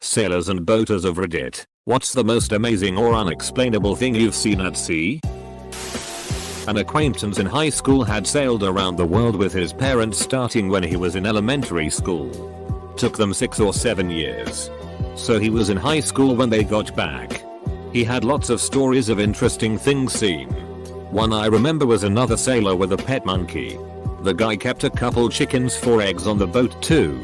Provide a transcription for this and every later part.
Sailors and boaters of Reddit, what's the most amazing or unexplainable thing you've seen at sea? An acquaintance in high school had sailed around the world with his parents starting when he was in elementary school. Took them 6 or 7 years. So he was in high school when they got back. He had lots of stories of interesting things seen. One I remember was another sailor with a pet monkey. The guy kept a couple chickens for eggs on the boat too.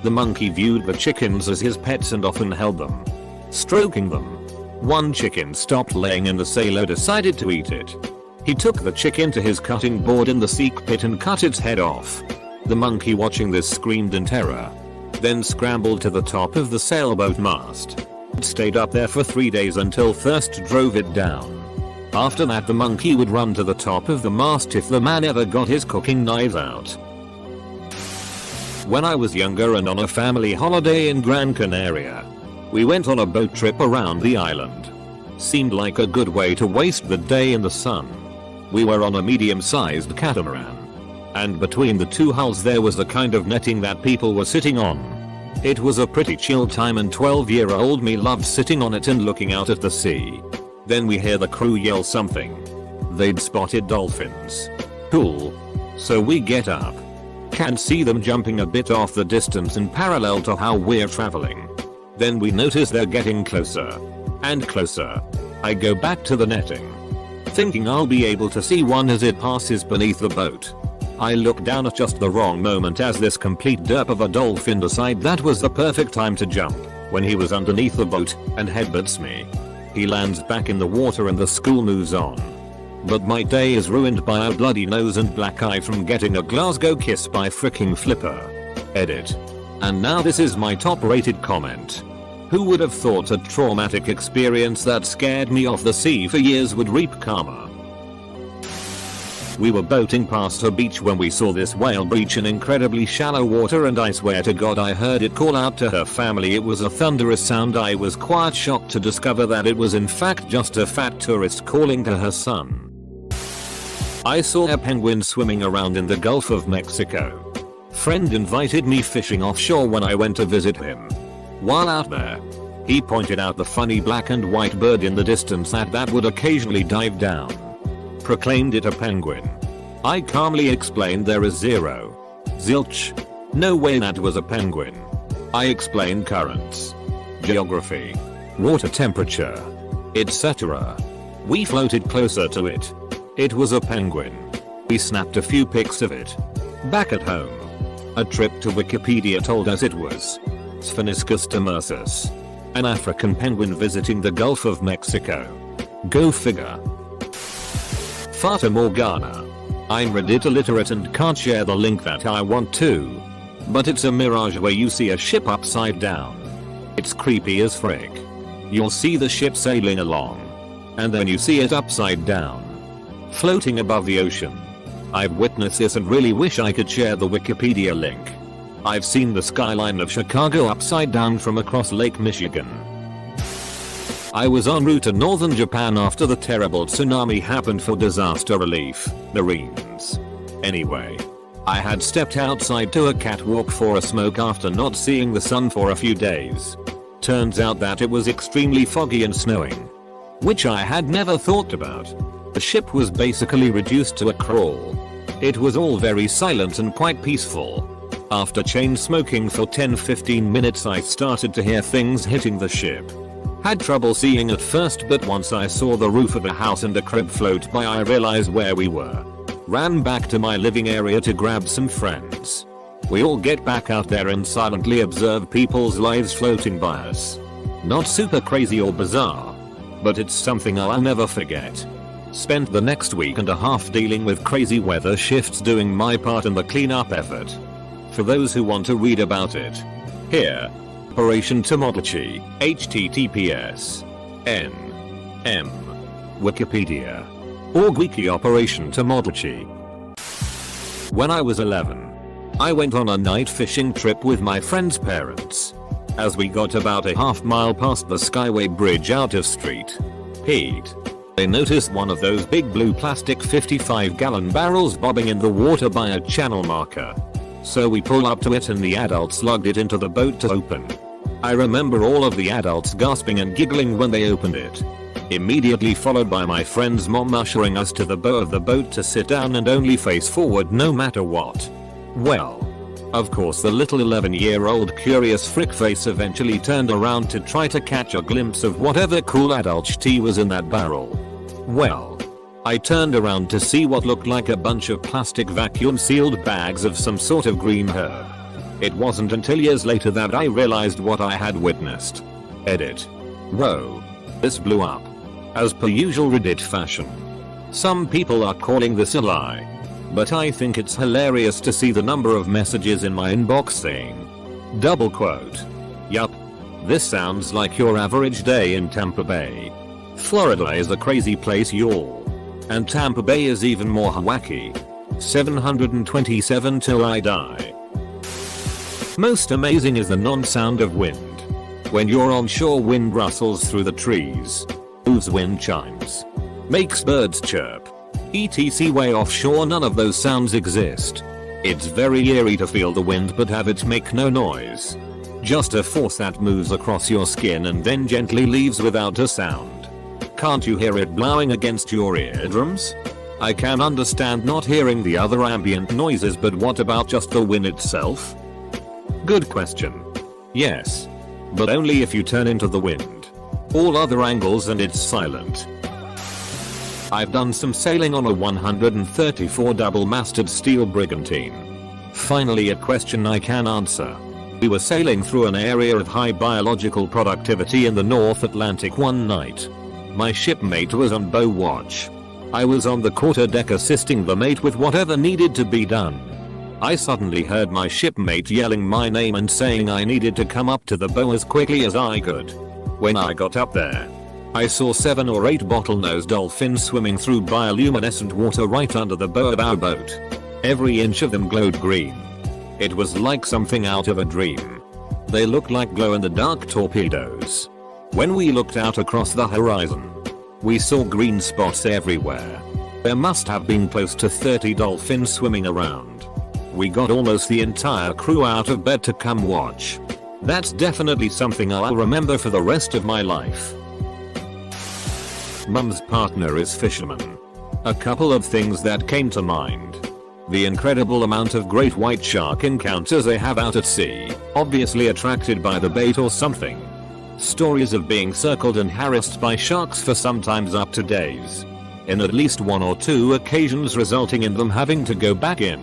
The monkey viewed the chickens as his pets and often held them, stroking them. One chicken stopped laying and the sailor decided to eat it. He took the chicken to his cutting board in the sink pit and cut its head off. The monkey, watching this, screamed in terror. Then scrambled to the top of the sailboat mast. It stayed up there for 3 days until thirst drove it down. After that, the monkey would run to the top of the mast if the man ever got his cooking knives out. When I was younger and on a family holiday in Gran Canaria, we went on a boat trip around the island. Seemed like a good way to waste the day in the sun. We were on a medium-sized catamaran. And between the two hulls there was the kind of netting that people were sitting on. It was a pretty chill time and 12-year-old me loved sitting on it and looking out at the sea. Then we hear the crew yell something. They'd spotted dolphins. Cool. So we get up. Can see them jumping a bit off the distance and parallel to how we're traveling. Then we notice they're getting closer and closer. I go back to the netting, thinking I'll be able to see one as it passes beneath the boat. I look down at just the wrong moment as this complete derp of a dolphin decided that was the perfect time to jump, when he was underneath the boat and headbutts me. He lands back in the water and the school moves on. But my day is ruined by a bloody nose and black eye from getting a Glasgow kiss by fricking Flipper. Edit. And now this is my top rated comment. Who would have thought a traumatic experience that scared me off the sea for years would reap karma? We were boating past a beach when we saw this whale breach in incredibly shallow water, and I swear to God I heard it call out to her family. It was a thunderous sound. I was quite shocked to discover that it was in fact just a fat tourist calling to her son. I saw a penguin swimming around in the Gulf of Mexico. Friend invited me fishing offshore when I went to visit him. While out there, he pointed out the funny black and white bird in the distance that would occasionally dive down. Proclaimed it a penguin. I calmly explained there is zero. Zilch. No way that was a penguin. I explained currents, geography, water temperature, etc. We floated closer to it. It was a penguin. We snapped a few pics of it. Back at home, a trip to Wikipedia told us it was Spheniscus tamarsus, an African penguin visiting the Gulf of Mexico. Go figure. Fata Morgana. I'm Reddit illiterate and can't share the link that I want to. But it's a mirage where you see a ship upside down. It's creepy as frick. You'll see the ship sailing along, and then you see it upside down, floating above the ocean. I've witnessed this and really wish I could share the Wikipedia link. I've seen the skyline of Chicago upside down from across Lake Michigan. I was en route to northern Japan after the terrible tsunami happened for disaster relief, Marines. Anyway, I had stepped outside to a catwalk for a smoke after not seeing the sun for a few days. Turns out that it was extremely foggy and snowing, which I had never thought about. The ship was basically reduced to a crawl. It was all very silent and quite peaceful. After chain smoking for 10-15 minutes I started to hear things hitting the ship. Had trouble seeing at first, but once I saw the roof of a house and a crib float by I realized where we were. Ran back to my living area to grab some friends. We all get back out there and silently observe people's lives floating by us. Not super crazy or bizarre, but it's something I'll never forget. Spent the next week and a half dealing with crazy weather shifts doing my part in the cleanup effort. For those who want to read about it, here. Operation Tomodachi, https n.m. Wikipedia. Org Wiki Operation Tomodachi. When I was 11, I went on a night fishing trip with my friend's parents. As we got about a half mile past the Skyway Bridge out of Street Pete, they noticed one of those big blue plastic 55-gallon barrels bobbing in the water by a channel marker. So we pull up to it and the adults lugged it into the boat to open. I remember all of the adults gasping and giggling when they opened it. Immediately followed by my friend's mom ushering us to the bow of the boat to sit down and only face forward no matter what. Well, of course the little 11-year-old curious frick face eventually turned around to try to catch a glimpse of whatever cool adult tea was in that barrel. Well, I turned around to see what looked like a bunch of plastic vacuum sealed bags of some sort of green herb. It wasn't until years later that I realized what I had witnessed. Edit. Whoa. This blew up. As per usual Reddit fashion. Some people are calling this a lie. But I think it's hilarious to see the number of messages in my inbox saying, double quote, "Yup. This sounds like your average day in Tampa Bay. Florida is a crazy place y'all. And Tampa Bay is even more wacky. 727 till I die." Most amazing is the non-sound of wind. When you're on shore, wind rustles through the trees, moves wind chimes, makes birds chirp, etc. Way offshore none of those sounds exist. It's very eerie to feel the wind but have it make no noise. Just a force that moves across your skin and then gently leaves without a sound. Can't you hear it blowing against your eardrums? I can understand not hearing the other ambient noises, but what about just the wind itself? Good question. Yes. But only if you turn into the wind. All other angles and it's silent. I've done some sailing on a 134 double-masted steel brigantine. Finally a question I can answer. We were sailing through an area of high biological productivity in the North Atlantic one night. My shipmate was on bow watch. I was on the quarterdeck assisting the mate with whatever needed to be done. I suddenly heard my shipmate yelling my name and saying I needed to come up to the bow as quickly as I could. When I got up there, I saw 7 or 8 bottlenose dolphins swimming through bioluminescent water right under the bow of our boat. Every inch of them glowed green. It was like something out of a dream. They looked like glow-in-the-dark torpedoes. When we looked out across the horizon, we saw green spots everywhere. There must have been close to 30 dolphins swimming around. We got almost the entire crew out of bed to come watch. That's definitely something I'll remember for the rest of my life. Mum's partner is fisherman. A couple of things that came to mind. The incredible amount of great white shark encounters they have out at sea, obviously attracted by the bait or something. Stories of being circled and harassed by sharks for sometimes up to days. In at least 1 or 2 occasions resulting in them having to go back in.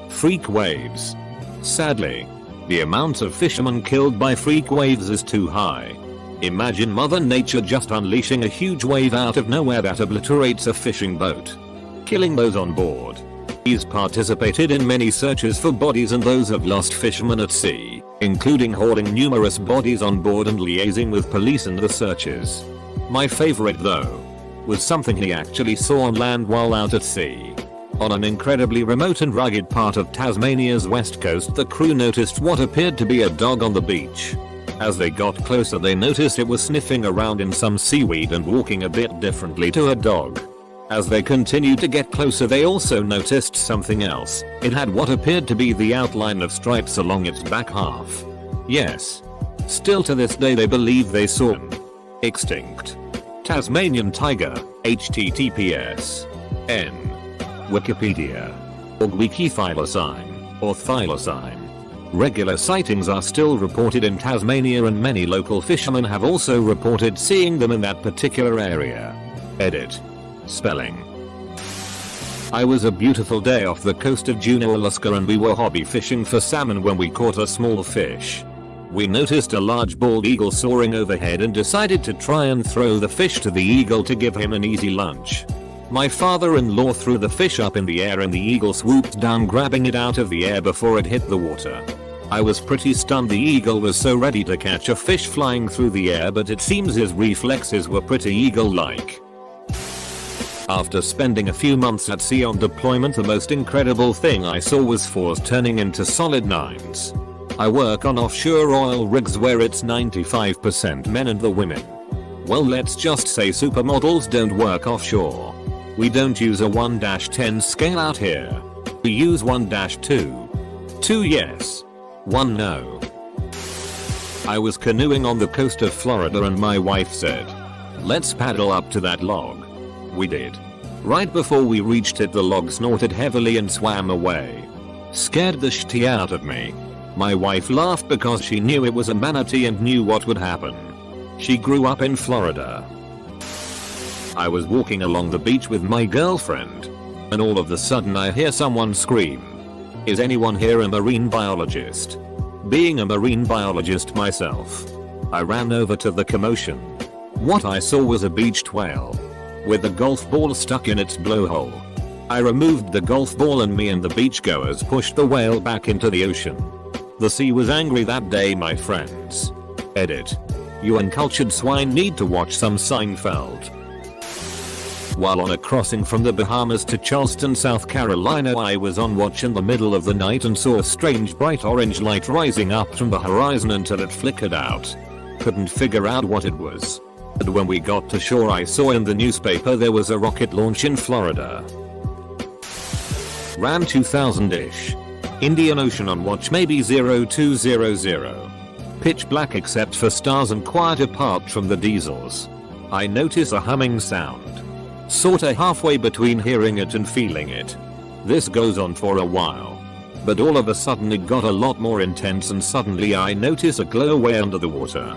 Freak waves. Sadly, the amount of fishermen killed by freak waves is too high. Imagine Mother Nature just unleashing a huge wave out of nowhere that obliterates a fishing boat, killing those on board. He's participated in many searches for bodies and those of lost fishermen at sea, including hauling numerous bodies on board and liaising with police in the searches. My favorite though, was something he actually saw on land while out at sea. On an incredibly remote and rugged part of Tasmania's west coast, the crew noticed what appeared to be a dog on the beach. As they got closer, they noticed it was sniffing around in some seaweed and walking a bit differently to a dog. As they continued to get closer, they also noticed something else. It had what appeared to be the outline of stripes along its back half. Yes. Still to this day they believe they saw an extinct Tasmanian tiger. https n Wikipedia. Org wiki thylacine, or thylacine. Regular sightings are still reported in Tasmania and many local fishermen have also reported seeing them in that particular area. Edit. Spelling. I was a beautiful day off the coast of Juneau, Alaska, and we were hobby fishing for salmon when we caught a small fish. We noticed a large bald eagle soaring overhead and decided to try and throw the fish to the eagle to give him an easy lunch. My father-in-law threw the fish up in the air and the eagle swooped down, grabbing it out of the air before it hit the water. I was pretty stunned. The eagle was so ready to catch a fish flying through the air, but it seems his reflexes were pretty eagle-like. After spending a few months at sea on deployment, the most incredible thing I saw was 4s turning into solid 9s. I work on offshore oil rigs where it's 95% men and the women. Well, let's just say supermodels don't work offshore. We don't use a 1-10 scale out here. We use 1-2. 2 yes. 1 no. I was canoeing on the coast of Florida and my wife said, "Let's paddle up to that log." We did. Right before we reached it, the log snorted heavily and swam away. Scared the shit out of me. My wife laughed because she knew it was a manatee and knew what would happen. She grew up in Florida. I was walking along the beach with my girlfriend, and all of a sudden I hear someone scream, "Is anyone here a marine biologist?" Being a marine biologist myself, I ran over to the commotion. What I saw was a beached whale with a golf ball stuck in its blowhole. I removed the golf ball and me and the beachgoers pushed the whale back into the ocean. The sea was angry that day, my friends. Edit. You uncultured swine need to watch some Seinfeld. While on a crossing from the Bahamas to Charleston, South Carolina, I was on watch in the middle of the night and saw a strange bright orange light rising up from the horizon until it flickered out. Couldn't figure out what it was. And when we got to shore, I saw in the newspaper there was a rocket launch in Florida. Ran 2000-ish. Indian Ocean on watch, maybe 0200. Pitch black except for stars and quiet apart from the diesels. I notice a humming sound. Sorta halfway between hearing it and feeling it. This goes on for a while. But all of a sudden it got a lot more intense and suddenly I notice a glow way under the water.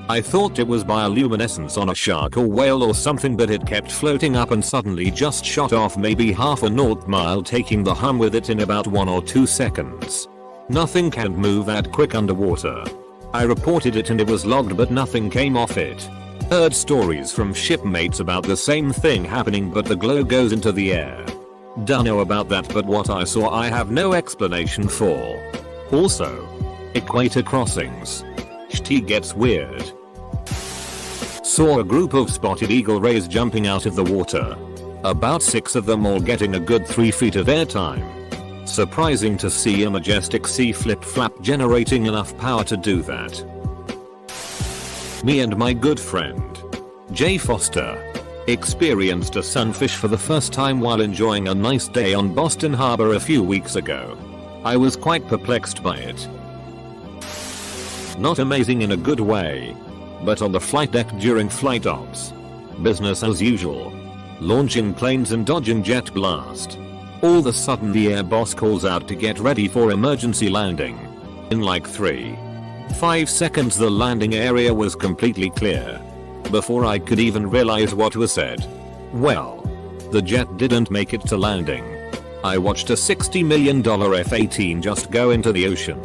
I thought it was bioluminescence on a shark or whale or something, but it kept floating up and suddenly just shot off maybe half a nautical mile, taking the hum with it in about 1 or 2 seconds. Nothing can move that quick underwater. I reported it and it was logged, but nothing came off it. Heard stories from shipmates about the same thing happening, but the glow goes into the air. Don't know about that, but what I saw I have no explanation for. Also, equator crossings. Shit gets weird. Saw a group of spotted eagle rays jumping out of the water. About 6 of them, all getting a good 3 feet of airtime. Surprising to see a majestic sea flip-flap generating enough power to do that. Me and my good friend, Jay Foster, experienced a sunfish for the first time while enjoying a nice day on Boston Harbor a few weeks ago. I was quite perplexed by it. Not amazing in a good way, but on the flight deck during flight ops. Business as usual. Launching planes and dodging jet blast. All of a sudden the air boss calls out to get ready for emergency landing. In like 3-5 seconds the landing area was completely clear. Before I could even realize what was said. Well, the jet didn't make it to landing. I watched a $60 million F-18 just go into the ocean.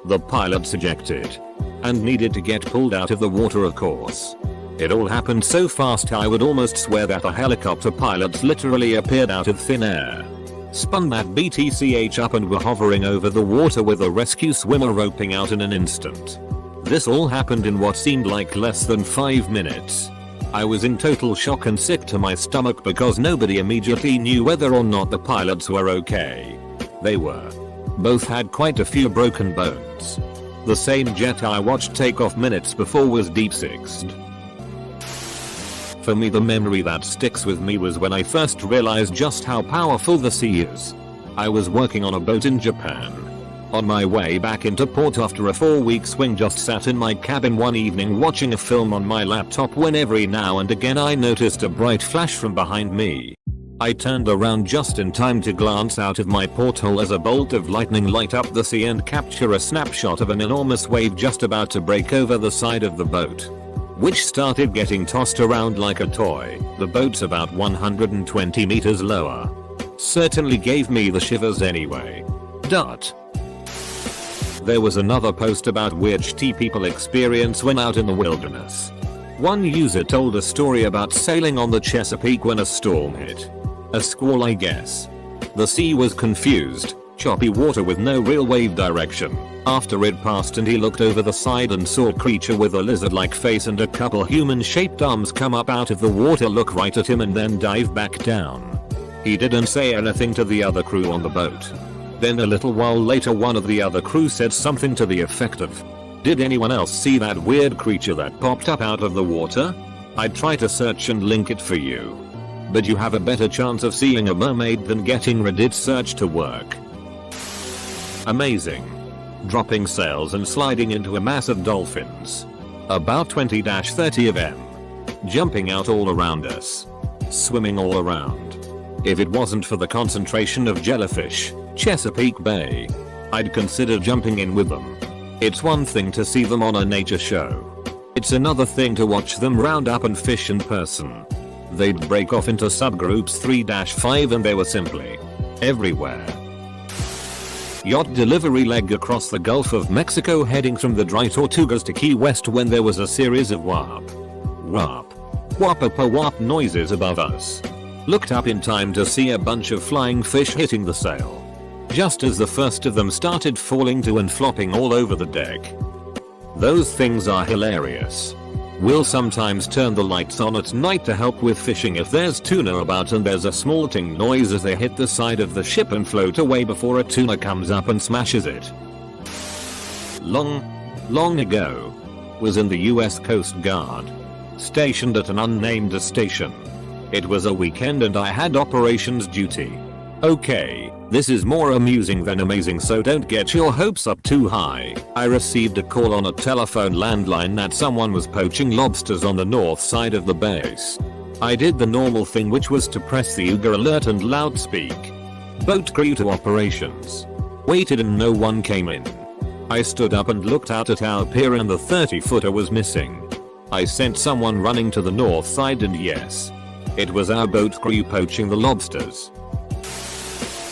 The pilots ejected. And needed to get pulled out of the water, of course. It all happened so fast I would almost swear that the helicopter pilots literally appeared out of thin air. Spun that BTCH up and were hovering over the water with a rescue swimmer roping out in an instant. This all happened in what seemed like less than 5 minutes. I was in total shock and sick to my stomach because nobody immediately knew whether or not the pilots were okay. They were. Both had quite a few broken bones. The same jet I watched take off minutes before was deep sixed. For me, the memory that sticks with me was when I first realized just how powerful the sea is. I was working on a boat in Japan. On my way back into port after a 4-week swing, just sat in my cabin one evening watching a film on my laptop when every now and again I noticed a bright flash from behind me. I turned around just in time to glance out of my porthole as a bolt of lightning light up the sea and capture a snapshot of an enormous wave just about to break over the side of the boat, which started getting tossed around like a toy. The boat's about 120 meters lower. Certainly gave me the shivers anyway. There was another post about weird shit people experience when out in the wilderness. One user told a story about sailing on the Chesapeake when a storm hit. A squall, I guess. The sea was confused, choppy water with no real wave direction. After it passed and he looked over the side and saw a creature with a lizard-like face and a couple human-shaped arms come up out of the water, look right at him and then dive back down. He didn't say anything to the other crew on the boat. Then a little while later one of the other crew said something to the effect of, "Did anyone else see that weird creature that popped up out of the water? I'd try to search and link it for you. But you have a better chance of seeing a mermaid than getting Reddit search to work." Amazing. dropping sails and sliding into a mass of dolphins. About 20-30 of them. Jumping out all around us. Swimming all around. If it wasn't for the concentration of jellyfish, Chesapeake Bay, I'd consider jumping in with them. It's one thing to see them on a nature show. It's another thing to watch them round up and fish in person. They'd break off into subgroups 3-5 and they were simply everywhere. Yacht delivery leg across the Gulf of Mexico heading from the dry Tortugas to Key West when there was a series of whap, whap noises above us. Looked up in time to see a bunch of flying fish hitting the sail. Just as the first of them started falling to and flopping all over the deck. Those things are hilarious. We'll sometimes turn the lights on at night to help with fishing if there's tuna about and there's a small ting noise as they hit the side of the ship and float away before a tuna comes up and smashes it. Long ago. Was in the US Coast Guard. Stationed at an unnamed station. It was a weekend and I had operations duty. Okay, this is more amusing than amazing, so don't get your hopes up too high. I received a call on a telephone landline that someone was poaching lobsters on the north side of the base. I did the normal thing, which was to press the UGA alert and loudspeak. Boat crew to operations. Waited and no one came in. I stood up and looked out at our pier and the 30-footer was missing. I sent someone running to the north side and yes, it was our boat crew poaching the lobsters.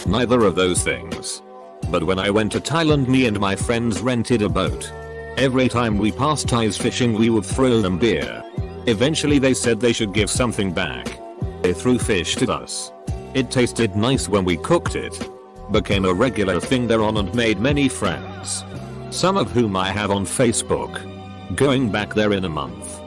Neither of those things. But when I went to Thailand, me and my friends rented a boat. Every time we passed ice fishing we would throw them beer. Eventually they said they should give something back. They threw fish to us. It tasted nice when we cooked it. Became a regular thing there on and made many friends. Some of whom I have on Facebook. Going back there in a month.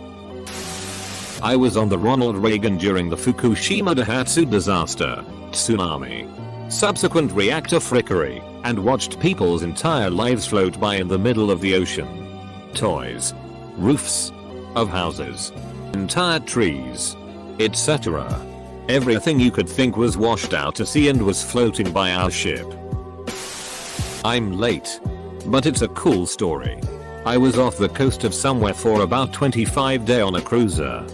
I was on the Ronald Reagan during the Fukushima Daihatsu disaster, tsunami, subsequent reactor frickery, and watched people's entire lives float by in the middle of the ocean. Toys, roofs of houses, entire trees, etc. Everything you could think was washed out to sea and was floating by our ship. I'm late, but it's a cool story. I was off the coast of somewhere for about 25 days on a cruiser.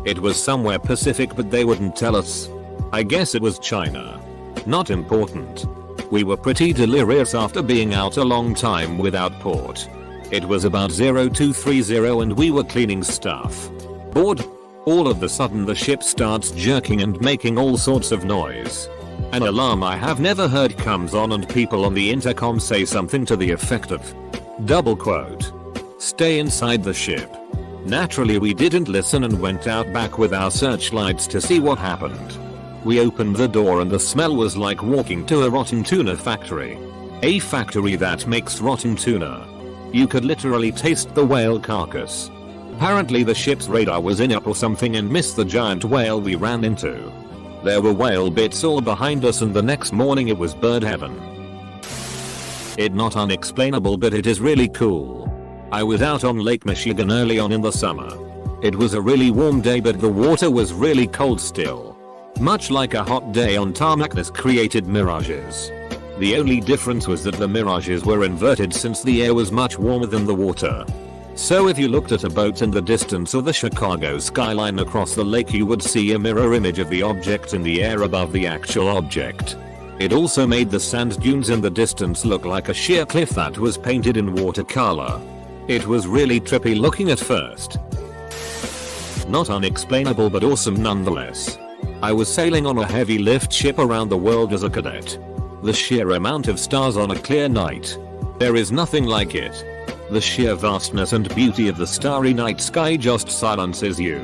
It was somewhere Pacific but they wouldn't tell us. I guess it was China. Not important. We were pretty delirious after being out a long time without port. It was about 0230 and we were cleaning stuff. Bored? All of a sudden the ship starts jerking and making all sorts of noise. An alarm I have never heard comes on and people on the intercom say something to the effect of, double quote, "Stay inside the ship." Naturally we didn't listen and went out back with our searchlights to see what happened. We opened the door and the smell was like walking to a rotten tuna factory. A factory that makes rotten tuna. You could literally taste the whale carcass. Apparently the ship's radar was in up or something and missed the giant whale we ran into. There were whale bits all behind us and the next morning it was bird heaven. It not unexplainable but it is really cool. I was out on Lake Michigan early on in the summer. It was a really warm day but the water was really cold still. Much like a hot day on tarmac, this created mirages. The only difference was that the mirages were inverted since the air was much warmer than the water. So if you looked at a boat in the distance or the Chicago skyline across the lake you would see a mirror image of the object in the air above the actual object. It also made the sand dunes in the distance look like a sheer cliff that was painted in watercolor. It was really trippy looking at first. Not unexplainable but awesome nonetheless. I was sailing on a heavy lift ship around the world as a cadet. The sheer amount of stars on a clear night. There is nothing like it. The sheer vastness and beauty of the starry night sky just silences you.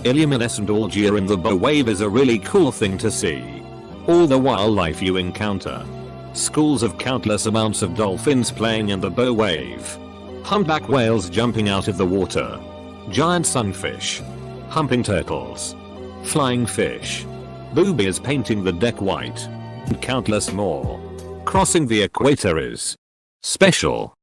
Illuminescent algae in the bow wave is a really cool thing to see. All the wildlife you encounter. Schools of countless amounts of dolphins playing in the bow wave. Humpback whales jumping out of the water. Giant sunfish. Humping turtles. Flying fish. Boobies painting the deck white. And countless more. Crossing the equator is special.